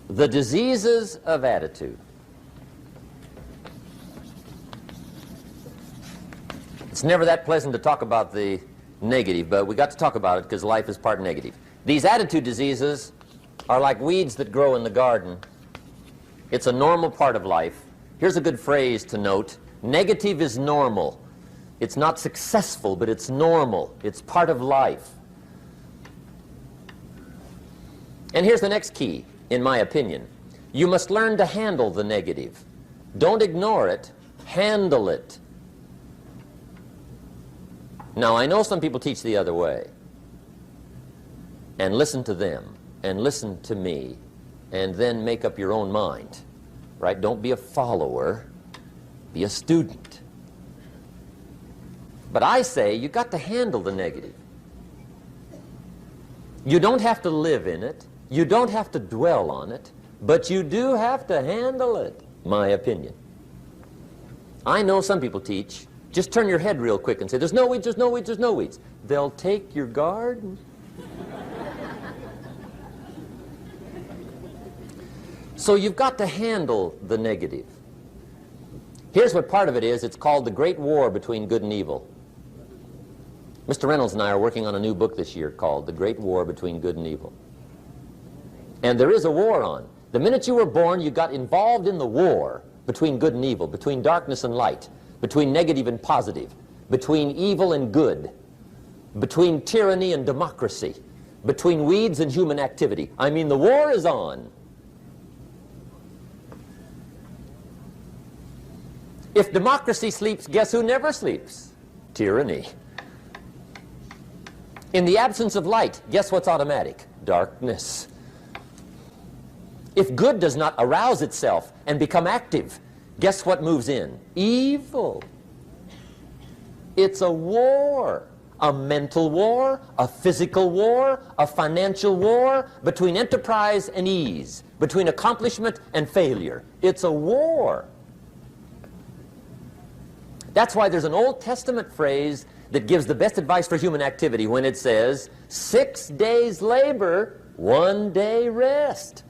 The diseases of attitude. It's never that pleasant to talk about the negative, but we got to talk about it because life is part negative. These attitude diseases are like weeds that grow in the garden. It's a normal part of life. Here's a good phrase to note. Negative is normal. It's not successful, but it's normal. It's part of life. And here's the next key, in my opinion. You must learn to handle the negative. Don't ignore it. Handle it. Now, I know some people teach the other way. And listen to them, and listen to me, and then make up your own mind. Right? Don't be a follower. Be a student. But I say you got to handle the negative. You don't have to live in it. You don't have to dwell on it. But you do have to handle it, my opinion. I know some people teach, just turn your head real quick and say, there's no weeds, there's no weeds, there's no weeds. They'll take your garden. So you've got to handle the negative. Here's what part of it is. It's called the Great War Between Good and Evil. Mr. Reynolds and I are working on a new book this year called The Great War Between Good and Evil. And there is a war on. The minute you were born, you got involved in the war between good and evil, between darkness and light, between negative and positive, between evil and good, between tyranny and democracy, between weeds and human activity. I mean, the war is on. If democracy sleeps, guess who never sleeps? Tyranny. In the absence of light, guess what's automatic? Darkness. If good does not arouse itself and become active, guess what moves in? Evil. It's a war. A mental war, a physical war, a financial war, between enterprise and ease, between accomplishment and failure. It's a war. That's why there's an Old Testament phrase that gives the best advice for human activity when it says, 6 days labor, 1 day rest.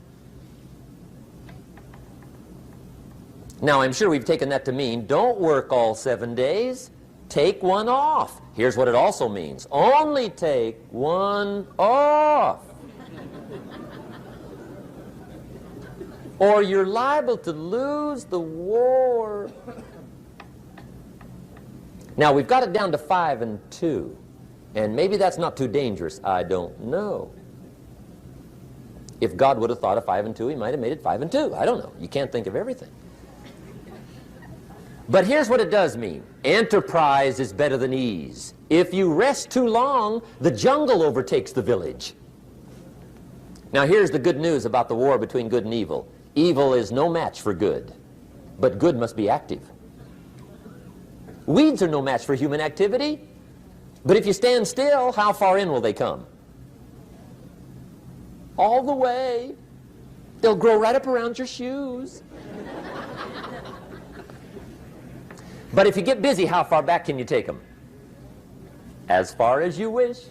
Now, I'm sure we've taken that to mean, don't work all 7 days, take one off. Here's what it also means, only take one off. Or you're liable to lose the war. Now, we've got it down to 5 and 2, and maybe that's not too dangerous. I don't know. If God would have thought of 5 and 2, he might have made it 5 and 2. I don't know. You can't think of everything. But here's what it does mean. Enterprise is better than ease. If you rest too long, the jungle overtakes the village. Now, here's the good news about the war between good and evil. Evil is no match for good, but good must be active. Weeds are no match for human activity, but if you stand still, how far in will they come? All the way. They'll grow right up around your shoes. But if you get busy, how far back can you take them? As far as you wish.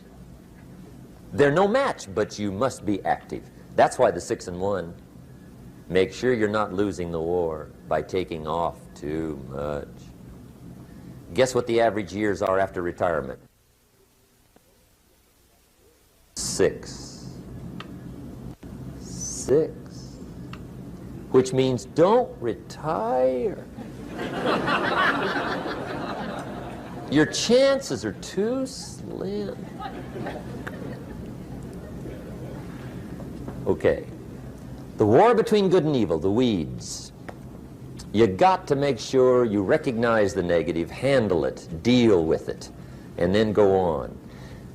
They're no match, but you must be active. That's why the 6 and 1. Make sure you're not losing the war by taking off too much. Guess what the average years are after retirement? 6. 6. Which means don't retire. Your chances are too slim. Okay. The war between good and evil, the weeds. You got to make sure you recognize the negative, handle it, deal with it, and then go on.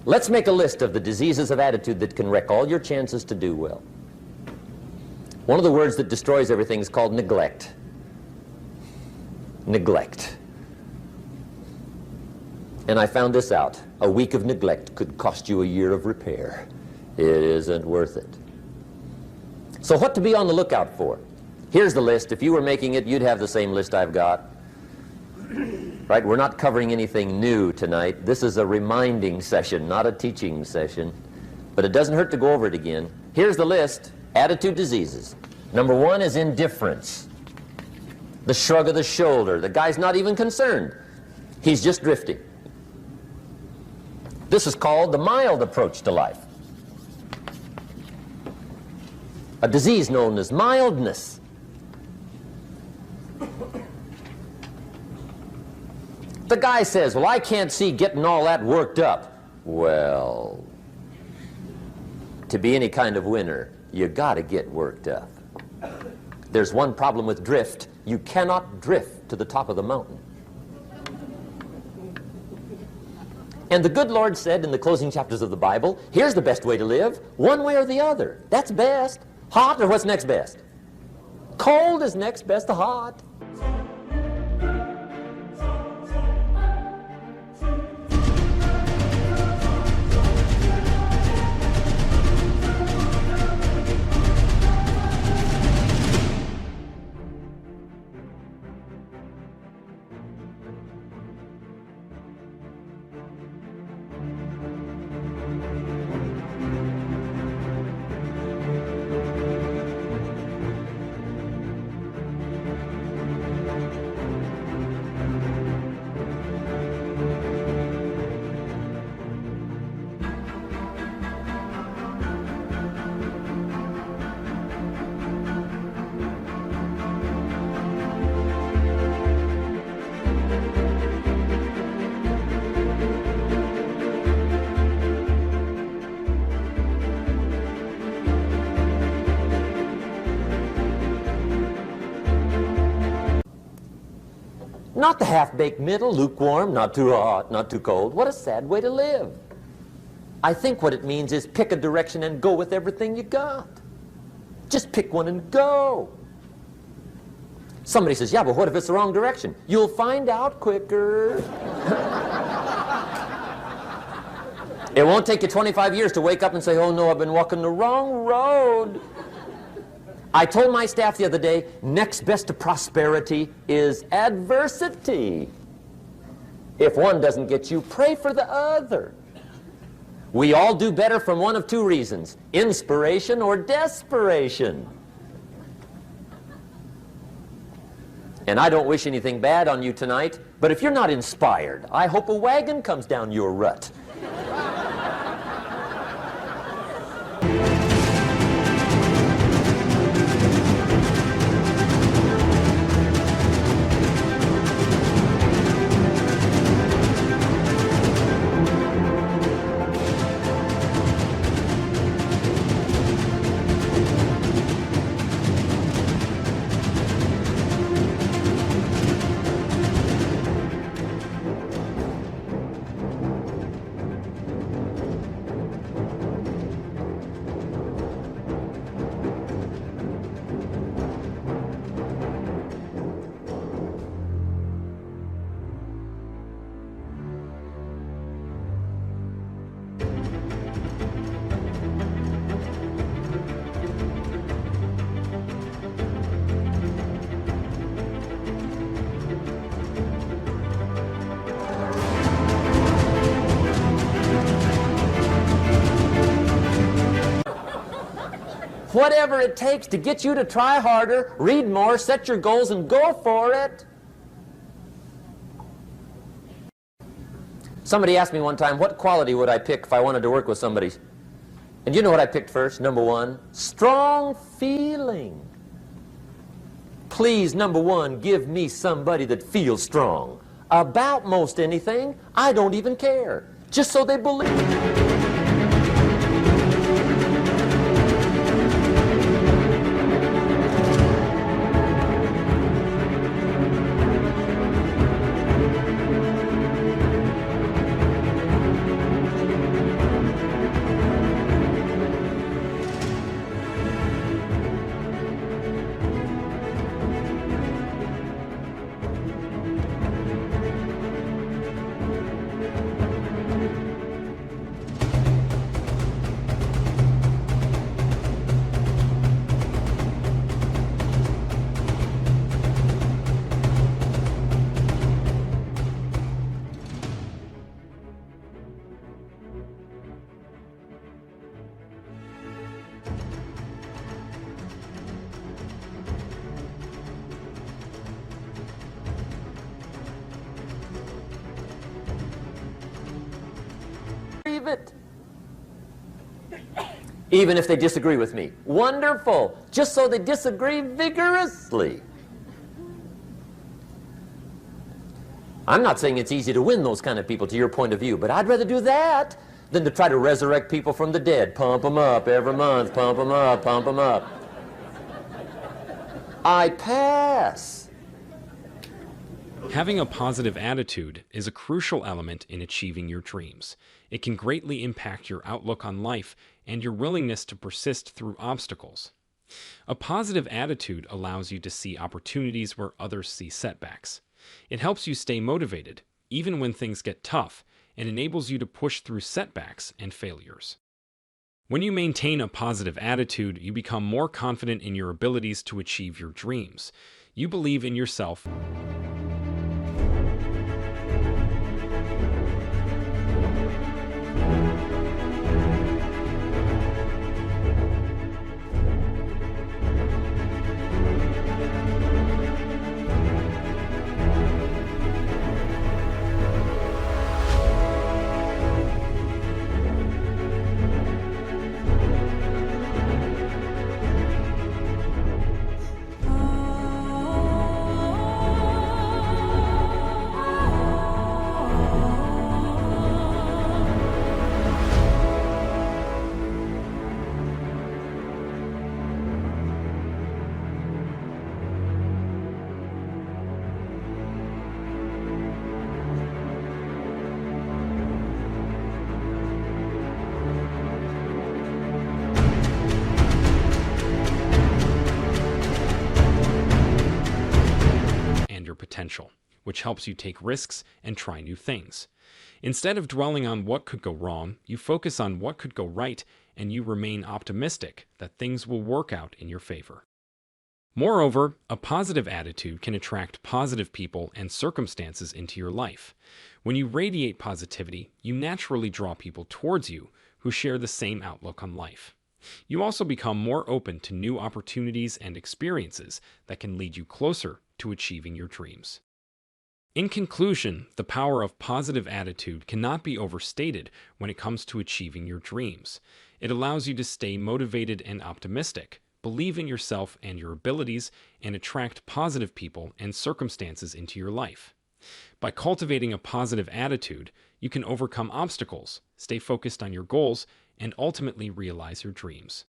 Let's make a list of the diseases of attitude that can wreck all your chances to do well. One of the words that destroys everything is called neglect. Neglect. And I found this out. A week of neglect could cost you a year of repair. It isn't worth it. So what to be on the lookout for? Here's the list. If you were making it, you'd have the same list I've got. Right? We're not covering anything new tonight. This is a reminding session, not a teaching session. But it doesn't hurt to go over it again. Here's the list. Attitude diseases. Number one is indifference. The shrug of the shoulder. The guy's not even concerned. He's just drifting. This is called the mild approach to life. A disease known as mildness. The guy says, well, I can't see getting all that worked up. Well, to be any kind of winner, you gotta get worked up. There's one problem with drift. You cannot drift to the top of the mountain. And the good Lord said in the closing chapters of the Bible, here's the best way to live, one way or the other. That's best. Hot or what's next best? Cold is next best to hot. Not the half-baked middle, lukewarm, not too hot, not too cold. What a sad way to live. I think what it means is pick a direction and go with everything you got. Just pick one and go. Somebody says, yeah, but what if it's the wrong direction? You'll find out quicker. It won't take you 25 years to wake up and say, oh no, I've been walking the wrong road. I told my staff the other day, next best to prosperity is adversity. If one doesn't get you, pray for the other. We all do better from one of two reasons, inspiration or desperation. And I don't wish anything bad on you tonight, but if you're not inspired, I hope a wagon comes down your rut. Whatever it takes to get you to try harder, read more, set your goals, and go for it. Somebody asked me one time, what quality would I pick if I wanted to work with somebody? And you know what I picked first? Number one, strong feeling. Please, number one, give me somebody that feels strong. About most anything, I don't even care. Just so they believe. even if they disagree with me. Wonderful. Just so they disagree vigorously. I'm not saying it's easy to win those kind of people to your point of view, but I'd rather do that than to try to resurrect people from the dead. Pump them up every month, pump them up, pump them up. I pass. Having a positive attitude is a crucial element in achieving your dreams. It can greatly impact your outlook on life and your willingness to persist through obstacles. A positive attitude allows you to see opportunities where others see setbacks. It helps you stay motivated, even when things get tough, and enables you to push through setbacks and failures. When you maintain a positive attitude, you become more confident in your abilities to achieve your dreams. You believe in yourself. Potential, which helps you take risks and try new things. Instead of dwelling on what could go wrong, you focus on what could go right, and you remain optimistic that things will work out in your favor. Moreover, a positive attitude can attract positive people and circumstances into your life. When you radiate positivity, you naturally draw people towards you who share the same outlook on life. You also become more open to new opportunities and experiences that can lead you closer to achieving your dreams. In conclusion, the power of positive attitude cannot be overstated when it comes to achieving your dreams. It allows you to stay motivated and optimistic, believe in yourself and your abilities, and attract positive people and circumstances into your life. By cultivating a positive attitude, you can overcome obstacles, stay focused on your goals, and ultimately realize your dreams.